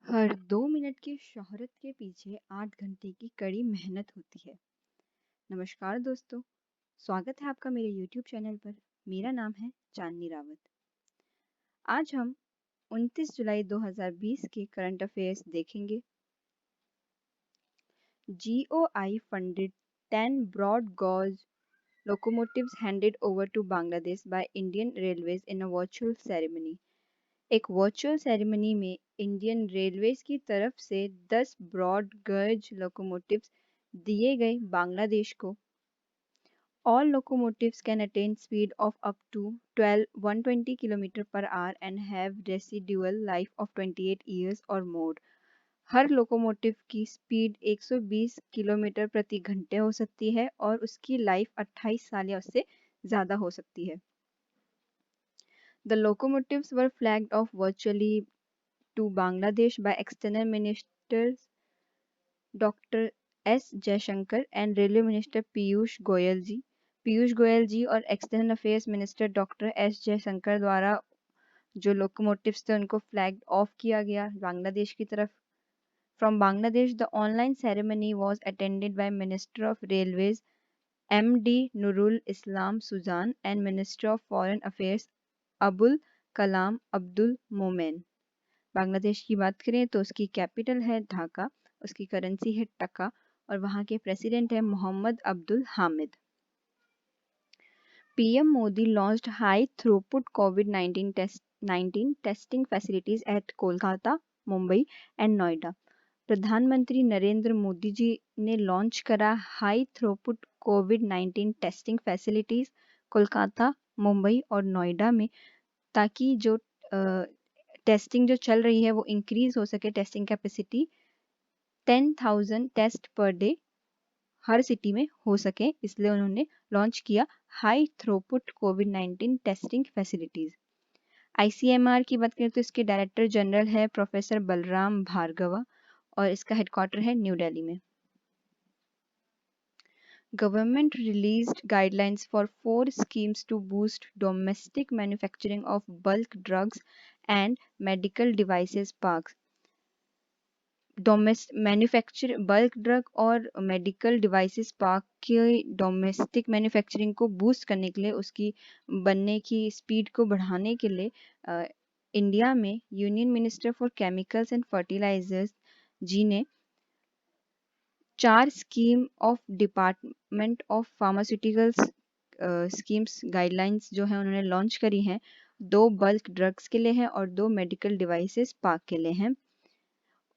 हर 2 minute की शोहरत के पीछे 8 घंटे की कड़ी मेहनत होती है। नमस्कार दोस्तों, स्वागत है आपका मेरे YouTube चैनल पर। मेरा नाम है चांदनी रावत। आज हम 29 जुलाई 2020 के करंट अफेयर्स देखेंगे। GOI funded 10 broad gauge locomotives handed over to Bangladesh by Indian Railways in a virtual ceremony. एक वर्चुअल सेरेमनी में इंडियन रेलवेज की तरफ से 10 ब्रॉड गर्ज लोकोमोटिव्स दिए गए बांग्लादेश को। All locomotives can attain speed of up to 120 km per hour and have residual life of 28 years or more. Her locomotive की स्पीड 120 किलोमीटर प्रति घंटे हो सकती है और उसकी लाइफ 28 साल या उससे ज़्यादा हो सकती है। The locomotives were flagged off virtually to Bangladesh by External Ministers Dr. S. Jaishankar and Railway Minister Piyush Goyal जी। पीयूष गोयल जी और external affairs minister doctor S Jaishankar द्वारा जो लोकोमोटिव्स थे उनको फ्लैग ऑफ किया गया बांग्लादेश की तरफ। From Bangladesh, the online ceremony was attended by Minister of Railways MD Nurul Islam Suzan and Minister of Foreign Affairs Abul Kalam Abdul Momen. Bangladesh की बात करें तो उसकी कैपिटल है ढाका, उसकी करेंसी है टका और वहाँ के प्रेसिडेंट है Mohammad Abdul Hamid. PM Modi launched high throughput कोविड-19 testing facilities at Kolkata, Mumbai and Noida. प्रधानमंत्री नरेंद्र मोदी जी ने लॉन्च करा हाई थ्रूपुट कोविड-19 टेस्टिंग फैसिलिटीज कोलकाता, मुंबई और नोएडा में, ताकि जो टेस्टिंग जो चल रही है वो इंक्रीज हो सके। Testing capacity 10,000 test per day हर सिटी में हो सके, इसलिए उन्होंने लॉन्च किया हाई थ्रूपुट कोविड-19 टेस्टिंग फैसिलिटीज। आईसीएमआर की बात करें तो इसके डायरेक्टर जनरल है प्रोफेसर बलराम भार्गवा और इसका हेडक्वार्टर है न्यू दिल्ली में। Government released guidelines for 4 schemes to boost domestic manufacturing of bulk drugs and medical devices parks. Manufacture bulk drug और मेडिकल डिवाइसेस पार्क की डोमेस्टिक मैन्युफैक्चरिंग को बूस्ट करने के लिए, उसकी बनने की स्पीड को बढ़ाने के लिए इंडिया में union minister for chemicals and fertilisers ji ने 4 scheme of department of pharmaceuticals schemes guidelines जो है उन्होंने लॉन्च करी हैं। 2 बल्क ड्रग्स के लिए हैं और 2 मेडिकल डिवाइसेस पार्क के लिए हैं।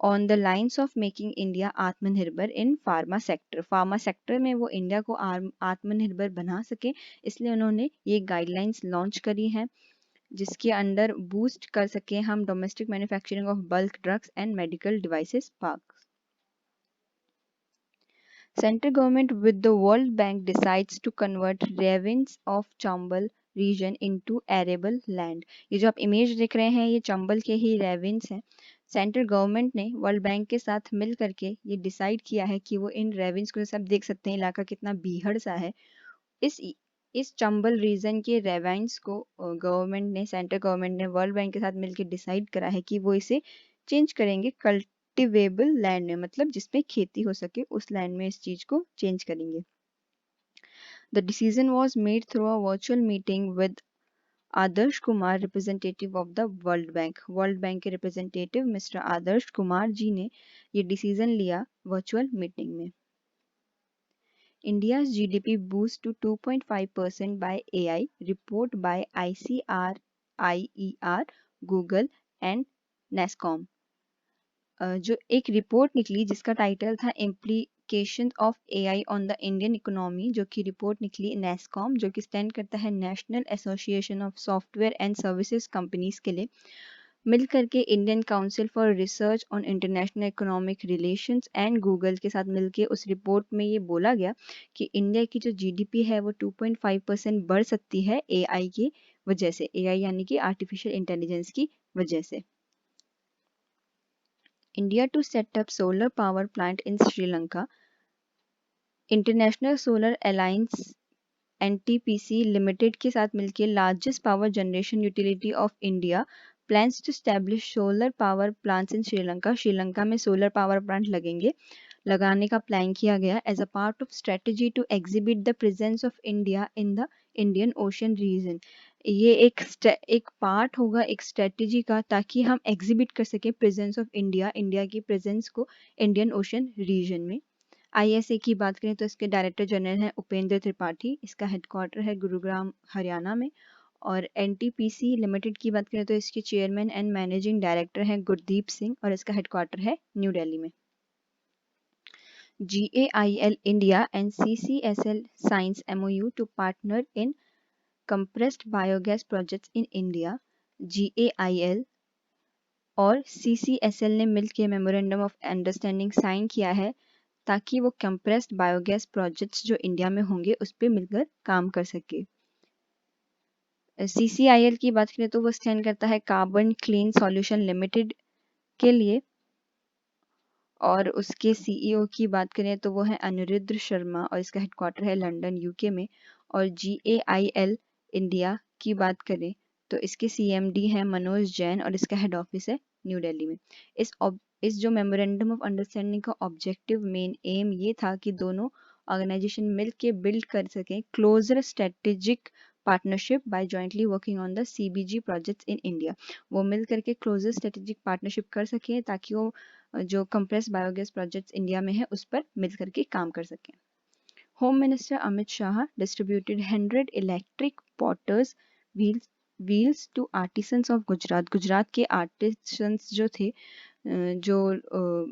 On the lines of making India आत्मनिर्भर इन फार्मा सेक्टर में वो इंडिया को आत्मनिर्भर बना सके, इसलिए उन्होंने ये गाइडलाइंस लॉन्च करी हैं जिसके अंडर बूस्ट कर सके हम domestic manufacturing of bulk drugs and medical devices park. Central government with the World Bank decides to convert ravines of Chambal region into arable land। ये जो आप इमेज देख रहे हैं ये चंबल के ही रेविन्स हैं। सेंट्रल गवर्नमेंट ने वर्ल्ड बैंक के साथ मिल करके ये डिसाइड किया है कि वो इन रेविन्स को, जैसे आप देख सकते हैं इलाका कितना बीहड़ सा है, इस चंबल रीजन के रेवाइंस को गवर्नमेंट ने, सेंट्रल गवर्नमेंट ने वर्ल्ड बैंक के साथ मिलकर डिसाइड करा है कि वो इसे चेंज करेंगे कल्टिवेबल लैंड में, मतलब जिसपे खेती हो सके उस लैंड में इस चीज को चेंज करेंगे। The decision was made through a virtual meeting with Adarsh Kumar, representative of the world bank. World bank के रिप्रेजेंटेटिव मिस्टर आदर्श कुमार जी ने ये डिसीजन लिया वर्चुअल मीटिंग में। India's GDP boost to 2.5% by AI, report by ICRIER, Google and NASSCOM। जो एक report निकली जिसका title था implication of AI on the Indian economy, जो कि रिपोर्ट निकली नेस्कॉम, जो कि स्टैंड करता है national association of software and services companies के लिए, मिल करके Indian council for research on international economic relations and Google के साथ मिलके उस रिपोर्ट में ये बोला गया कि इंडिया की जो जीडीपी है वो 2.5% बढ़ सकती है एआई की वजह से, एआई यानी कि आर्टिफिशियल इंटेलिजेंस की वजह से। India to set up solar power plant in Sri Lanka. International solar alliance NTPC limited के साथ मिलकर largest power generation utility of India plans to establish solar power plants in Sri Lanka. Sri Lanka में सोलर पावर प्लांट लगेंगे, लगाने का प्लान किया गया as a part of strategy to exhibit the presence of India in the Indian ocean region. ये एक part होगा एक स्ट्रेटजी का, ताकि हम एग्जिबिट कर सकें प्रेजेंस ऑफ इंडिया, इंडिया की प्रेजेंस को इंडियन ओशन रीजन में। आईएसए की बात करें तो इसके डायरेक्टर जनरल हैं उपेंद्र त्रिपाठी, इसका हेडक्वार्टर है गुरुग्राम हरियाणा में। और एनटीपीसी लिमिटेड की बात करें तो इसके चेयरमैन एंड मैनेजिंग डायरेक्टर हैं गुरदीप सिंह और इसका हेडक्वार्टर है न्यू दिल्ली में। GAIL India and CCSL signs MOU to partner in compressed biogas projects in India। GAIL और CCSL ने मिलकर मेमोरेंडम ऑफ अंडरस्टैंडिंग साइन किया है ताकि वो कंप्रेस्ड बायोगैस प्रोजेक्ट्स जो इंडिया में होंगे उस पर मिलकर काम कर सके। CCIL की बात करें तो वो स्टैंड करता है कार्बन क्लीन सॉल्यूशन लिमिटेड के लिए, और उसके सीईओ की बात करें तो वो है अनिरुद्ध शर्मा और इसका हेडक्वार्टर है लंदन यूके में। और GAIL इंडिया की बात करें तो इसके CMD हैं मनोज जैन और इसका हेड ऑफिस है न्यू दिल्ली में। इस जो मेमोरेंडम ऑफ अंडरस्टैंडिंग का ऑब्जेक्टिव मेन एम ये था कि दोनों ऑर्गेनाइजेशन मिल के बिल्ड कर सकें closer strategic partnership by jointly working on the CBG projects in India. वो मिल करके क्लोजर स्ट्रेटेजिक पार्टनरशिप कर सकें ताकि वो जो कंप्रेस बायोगैस प्रोजेक्ट्स इंडिया में है उस पर मिल करके काम कर सकें। Home minister Amit Shah distributed 100 electric potters wheels to artisans of Gujarat. Gujarat के आर्टिसंस जो थे, जो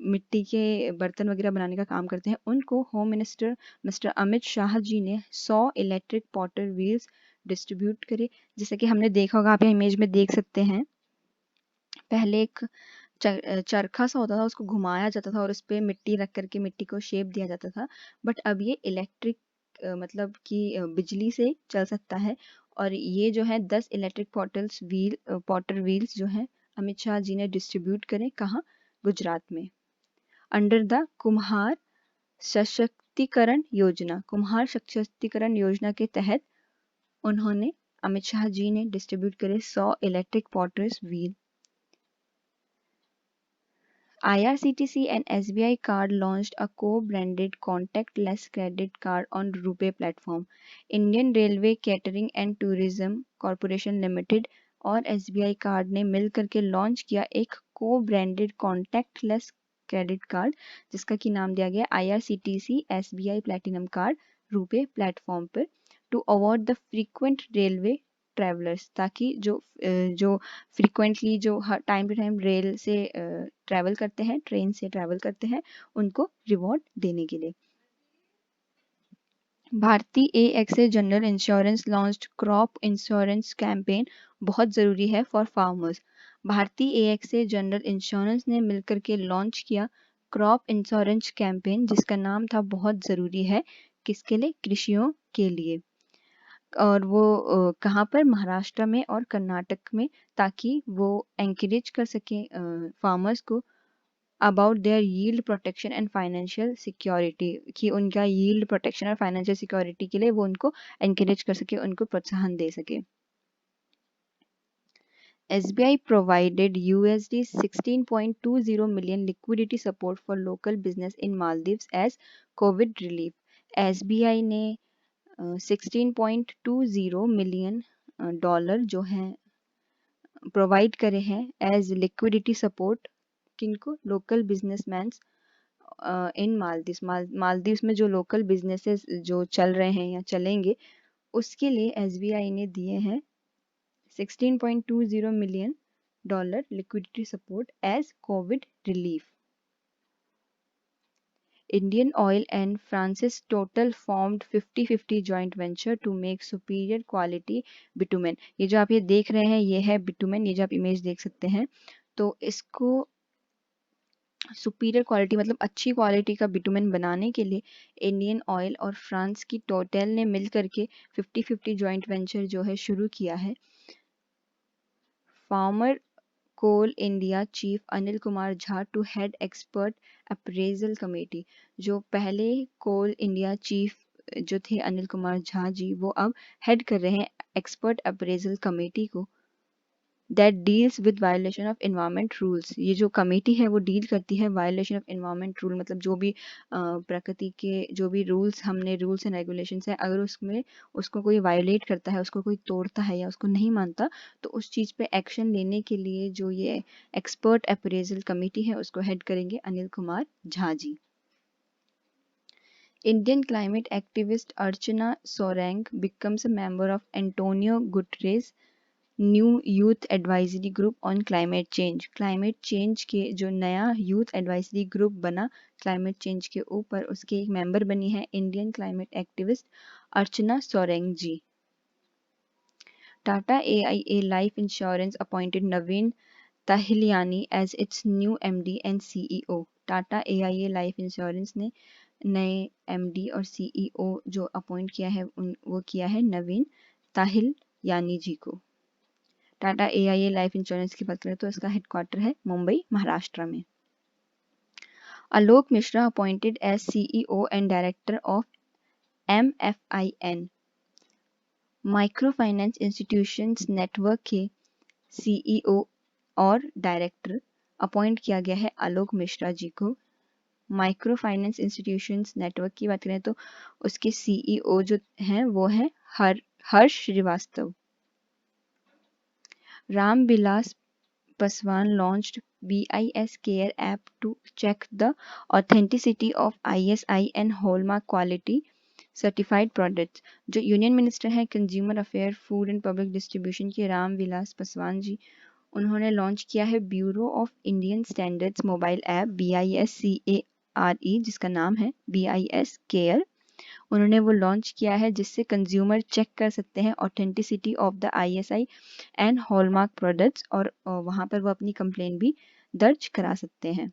मिट्टी के बर्तन वगैरह बनाने का काम करते हैं, उनको home minister mister Amit Shah ji ने 100 इलेक्ट्रिक पॉटर व्हील्स डिस्ट्रीब्यूट करे। जैसा कि हमने देखा होगा, आप यहाँ इमेज में देख सकते हैं, पहले एक चरखा सा होता था, उसको घुमाया जाता था और उस पर मिट्टी रख करके मिट्टी को शेप दिया जाता था। बट अब ये इलेक्ट्रिक मतलब कि बिजली से चल सकता है। और ये जो है 10 इलेक्ट्रिक पॉटर व्हील्स जो हैं अमित शाह जी ने डिस्ट्रीब्यूट करें, कहाँ? गुजरात में। अंडर द कुम्हार सशक्तिकरण योजना, कुम्हार सशक्तिकरण योजना के तहत उन्होंने अमित शाह जी ने डिस्ट्रीब्यूट करे 100 electric potters wheel. IRCTC and SBI Card launched a co-branded contactless credit card on RuPay platform। Indian railway catering and tourism corporation limited और SBI कार्ड ने मिल करके लॉन्च किया एक को-ब्रांडेड कॉन्टैक्टलेस क्रेडिट कार्ड, जिसका की नाम दिया गया IRCTC SBI platinum card RuPay platform पर, to award the frequent railway travellers, ताकि जो फ्रीक्वेंटली जो हर टाइम टू टाइम रेल से ट्रैवल करते हैं, ट्रेन से ट्रैवल करते हैं, उनको रिवॉर्ड देने के लिए। भारतीय AXA general insurance launched crop insurance campaign, बहुत ज़रूरी है फॉर फार्मर्स। भारतीय AXA जनरल इंश्योरेंस ने मिलकर के लॉन्च किया क्रॉप इंश्योरेंस कैंपेन, जिसका नाम था बहुत ज़रूरी है, किसके लिए? कृषियों के लिए। और वो कहाँ पर? महाराष्ट्र में और कर्नाटक में, ताकि वो एंकरेज कर सकें फार्मर्स को about their yield protection and financial security, कि उनका यील्ड प्रोटेक्शन और फाइनेंशियल सिक्योरिटी के लिए वो उनको एंकरेज कर सके, उनको प्रोत्साहन दे सके। SBI provided $16.20 million liquidity support for local business in Maldives as COVID relief। SBI ने 16.20 मिलियन डॉलर जो हैं प्रोवाइड करे हैं एज लिक्विडिटी सपोर्ट, किनको? लोकल बिजनेसमैन इन मालदीव्स। मालदीव्स में जो लोकल बिजनेसेस जो चल रहे हैं या चलेंगे, उसके लिए SBI ने दिए हैं 16.20 million dollar liquidity support as covid relief. Indian Oil and Francis Total formed 50-50 joint venture to make superior quality bitumen। ये जो आप ये देख रहे हैं ये है बिटुमेन, ये जो आप इमेज देख सकते हैं, तो इसको सुपीरियर क्वालिटी मतलब अच्छी क्वालिटी का बिटुमेन बनाने के लिए इंडियन ऑयल और फ्रांस की टोटल ने मिल करके 50-50 जॉइंट वेंचर जो है शुरू किया है। Former coal India chief Anil Kumar Jha to head expert appraisal committee. जो पहले कोल इंडिया चीफ जो थे अनिल कुमार झा जी, वो अब हेड कर रहे हैं एक्सपर्ट अप्रेजल कमेटी को। That deals with violation of environment rules. ये जो कमेटी है वो डील करती है वायलेशन ऑफ एनवायरमेंट रूल, मतलब जो भी प्रकृति के जो भी रूल्स एंड रेगुलेशंस है, अगर उसमें उसको कोई वायोलेट करता है, उसको कोई तोड़ता है या उसको नहीं मानता, तो उस चीज़ पे एक्शन लेने के लिए जो ये एक्सपर्ट अप्रेजल कमेटी है उसको हेड करेंगे Anil Kumar Jha ji. Indian climate activist Archana Sorang becomes a member of Antonio Guterres' new youth advisory group on climate change. Climate change के जो नया यूथ एडवाइजरी ग्रुप बना क्लाइमेट चेंज के ऊपर, उसके एक मेंबर बनी है Indian climate activist Archana Soreng ji. Tata AIA life insurance appointed Naveen Tahiliani as its new MD and CEO। Tata AIA life insurance ने नए MD और CEO जो अपॉइंट किया है वो किया है नवीन ताहिलियानी जी को। टाटा AIA लाइफ इंश्योरेंस की बात करें तो इसका हेडक्वार्टर है मुंबई, महाराष्ट्र में। Alok Mishra appointed as CEO and director of MFIN। Micro finance institutions network के CEO और डायरेक्टर अपॉइंट किया गया है आलोक मिश्रा जी को। माइक्रो फाइनेंस इंस्टीट्यूशंस नेटवर्क की बात करें तो उसके CEO जो हैं वो हैं Harsh Shrivastava. Ramvilas Paswan launched BIS Care app to check the authenticity of ISI and Hallmark quality certified products। जो यूनियन मिनिस्टर हैं consumer affair, food and public distribution के राम विलास पासवान जी, उन्होंने लॉन्च किया है bureau of Indian standards mobile app BIS CARE, जिसका नाम है BIS care. उन्होंने वो लॉन्च किया है जिससे कंज्यूमर चेक कर सकते हैं authenticity of the ISI and hallmark products, और वहाँ पर वो अपनी कंप्लेन भी दर्ज करा सकते हैं।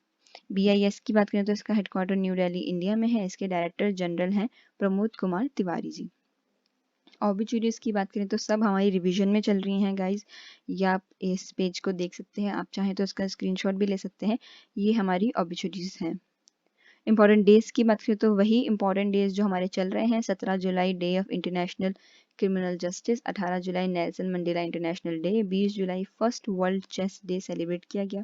BIS की बात करें तो इसका हेडक्वार्टर न्यू दिल्ली इंडिया में है। इसके डायरेक्टर जनरल हैं प्रमोद कुमार तिवारी जी। ऑबिचुरीज की बात करें तो सब हमारी रिवीजन में चल रही हैं गाइज, या आप इस पेज को देख सकते हैं, आप चाहें तो इसका स्क्रीनशॉट भी ले सकते हैं। ये हमारी ऑबिचुरीज हैं। इंपॉर्टेंट डेज की बात करें तो वही इंपॉर्टेंट डेज जो हमारे चल रहे हैं। 17 जुलाई day of international criminal justice, 18 जुलाई नेल्सन मंडेला इंटरनेशनल डे, 20 जुलाई first world chess day celebrate किया गया,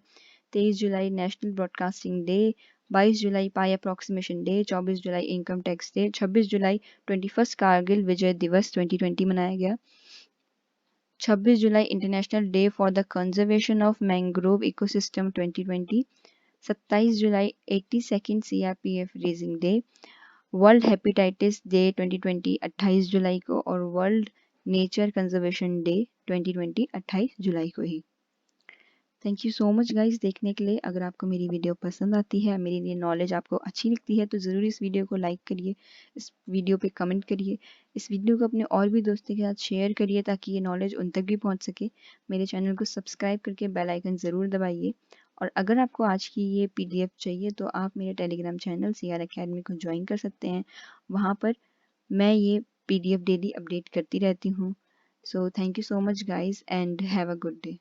23 जुलाई नेशनल ब्रॉडकास्टिंग डे, 22 जुलाई पाई अप्रॉक्सीमेशन डे, 24 जुलाई इनकम टैक्स डे, 26 जुलाई 21 कारगिल विजय दिवस 2020 मनाया गया, 26 जुलाई international day for the conservation of mangrove ecosystem 2020, 27 जुलाई 82nd CRPF raising day, world hepatitis day 2020 28 जुलाई को, और वर्ल्ड नेचर कंजर्वेशन डे 2020 28 जुलाई को ही। Thank you so much guys देखने के लिए। अगर आपको मेरी वीडियो पसंद आती है, मेरी ये नॉलेज आपको अच्छी लगती है, तो ज़रूर इस वीडियो को लाइक करिए, इस वीडियो पे कमेंट करिए, इस वीडियो को अपने और भी दोस्तों के साथ शेयर करिए ताकि ये नॉलेज उन तक भी पहुंच सके। मेरे चैनल को सब्सक्राइब करके बेल आइकन ज़रूर दबाइए। और अगर आपको आज की ये PDF चाहिए तो आप मेरे टेलीग्राम चैनल CR Academy को ज्वाइन कर सकते हैं। वहाँ पर मैं ये PDF डेली अपडेट करती रहती हूँ। So thank you so much guys and have a good day.